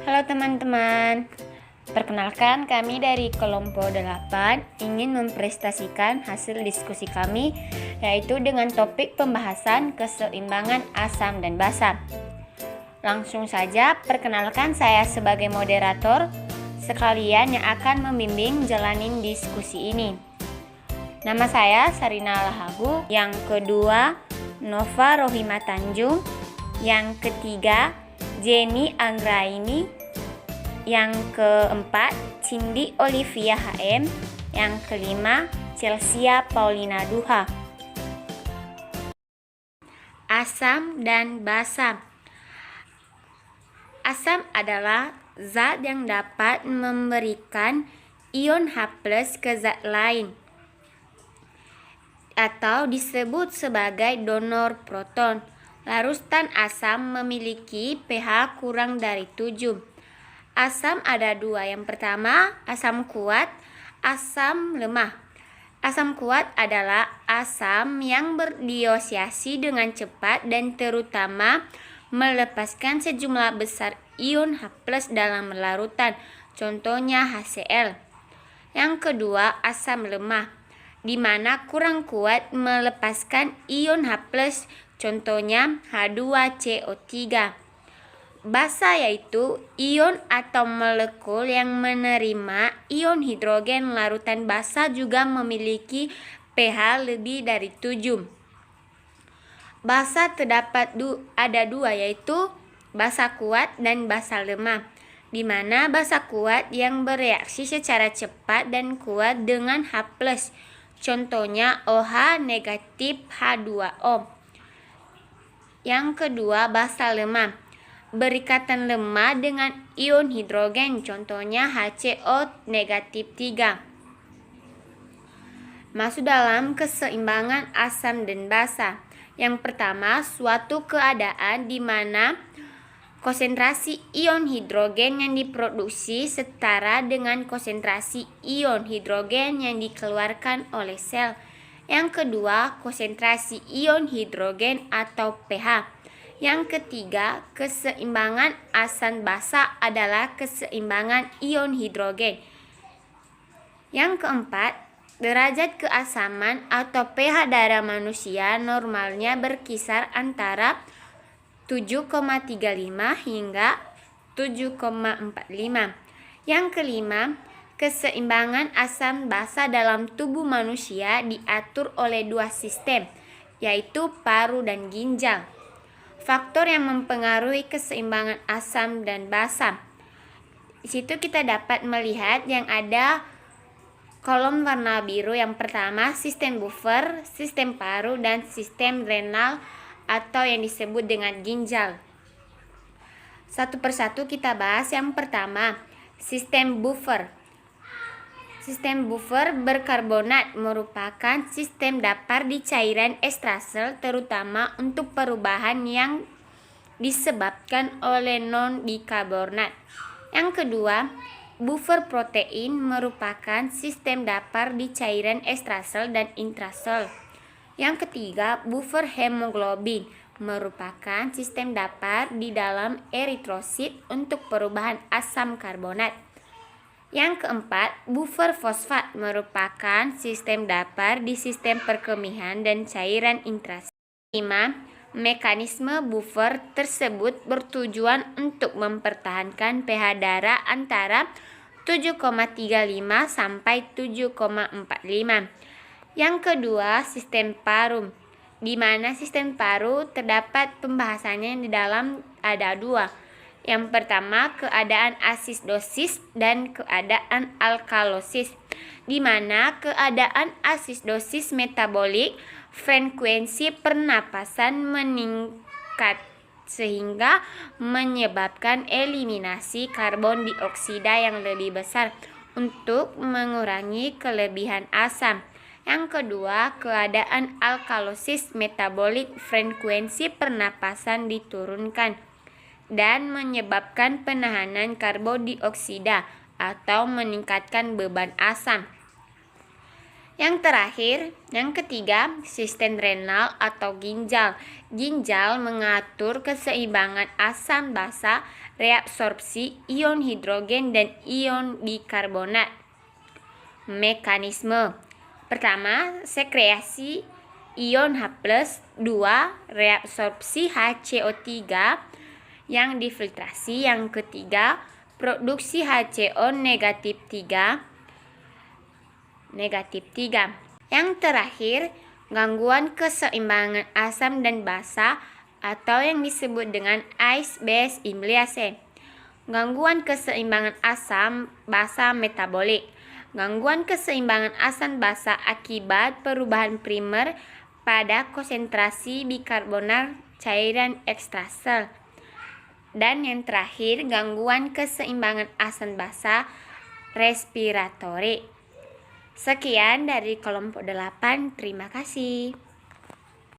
Halo teman-teman, perkenalkan kami dari kelompok 8 ingin mempresentasikan hasil diskusi kami, yaitu dengan topik pembahasan keseimbangan asam dan basa. Langsung saja perkenalkan saya sebagai moderator sekalian yang akan membimbing jalanin diskusi ini. Nama saya Sarina Lahagu, yang kedua Nova Rohima Tanjung, yang ketiga Jenny Anggraini, yang keempat Cindy Olivia HM, yang kelima Chelsea Paulina Duha. Asam dan basa. Asam adalah zat yang dapat memberikan ion H+ ke zat lain, atau disebut sebagai donor proton. Larutan asam memiliki pH kurang dari 7. Asam ada dua. Yang pertama, asam kuat, asam lemah. Asam kuat adalah asam yang berdisosiasi dengan cepat dan terutama melepaskan sejumlah besar ion H+ dalam larutan, contohnya HCl. Yang kedua, asam lemah, di mana kurang kuat melepaskan ion H+, contohnya H2CO3. Basa yaitu ion atau molekul yang menerima ion hidrogen. Larutan basa juga memiliki pH lebih dari 7. Basa terdapat ada dua, yaitu basa kuat dan basa lemah, di mana basa kuat yang bereaksi secara cepat dan kuat dengan H+, contohnya OH negatif H2O. Yang kedua, basa lemah, berikatan lemah dengan ion hidrogen, contohnya HCO negatif 3. Masuk dalam keseimbangan asam dan basa. Yang pertama, suatu keadaan di mana konsentrasi ion hidrogen yang diproduksi setara dengan konsentrasi ion hidrogen yang dikeluarkan oleh sel. Yang kedua, konsentrasi ion hidrogen atau pH. Yang ketiga, keseimbangan asam basa adalah keseimbangan ion hidrogen. Yang keempat, derajat keasaman atau pH darah manusia normalnya berkisar antara 7,35 hingga 7,45. Yang kelima, keseimbangan asam basa dalam tubuh manusia diatur oleh dua sistem, yaitu paru dan ginjal. Faktor yang mempengaruhi keseimbangan asam dan basa. Di situ kita dapat melihat yang ada kolom warna biru. Yang pertama, sistem buffer, sistem paru, dan sistem renal atau yang disebut dengan ginjal. Satu persatu kita bahas. Yang pertama, sistem buffer. Sistem buffer berkarbonat merupakan sistem dapur di cairan ekstrasel, terutama untuk perubahan yang disebabkan oleh non-bikarbonat. Yang kedua, buffer protein merupakan sistem dapur di cairan ekstrasel dan intrasel. Yang ketiga, buffer hemoglobin merupakan sistem dapur di dalam eritrosit untuk perubahan asam karbonat. Yang keempat, buffer fosfat merupakan sistem dapur di sistem perkemihan dan cairan intrasel. 5. Mekanisme buffer tersebut bertujuan untuk mempertahankan pH darah antara 7,35 sampai 7,45. Yang kedua, sistem paru, di mana sistem paru terdapat pembahasannya di dalam ada dua. Yang pertama, keadaan asidosis dan keadaan alkalosis, di mana keadaan asidosis metabolik, frekuensi pernapasan meningkat sehingga menyebabkan eliminasi karbon dioksida yang lebih besar untuk mengurangi kelebihan asam. Yang kedua, keadaan alkalosis metabolik, frekuensi pernapasan diturunkan dan menyebabkan penahanan karbon dioksida atau meningkatkan beban asam. Yang terakhir, yang ketiga, sistem renal atau ginjal. Ginjal mengatur keseimbangan asam basa reabsorpsi ion hidrogen dan ion bikarbonat. Mekanisme pertama, sekresi ion H+, 2, reabsorpsi HCO3 yang difiltrasi. Yang ketiga, produksi HCO negatif 3. Yang terakhir, gangguan keseimbangan asam dan basa atau yang disebut dengan ice-base imbliase. Gangguan keseimbangan asam basa metabolik. Gangguan keseimbangan asam basa akibat perubahan primer pada konsentrasi bikarbonat cairan ekstrasel. Dan yang terakhir, gangguan keseimbangan asam basa respiratory. Sekian dari kelompok 8. Terima kasih.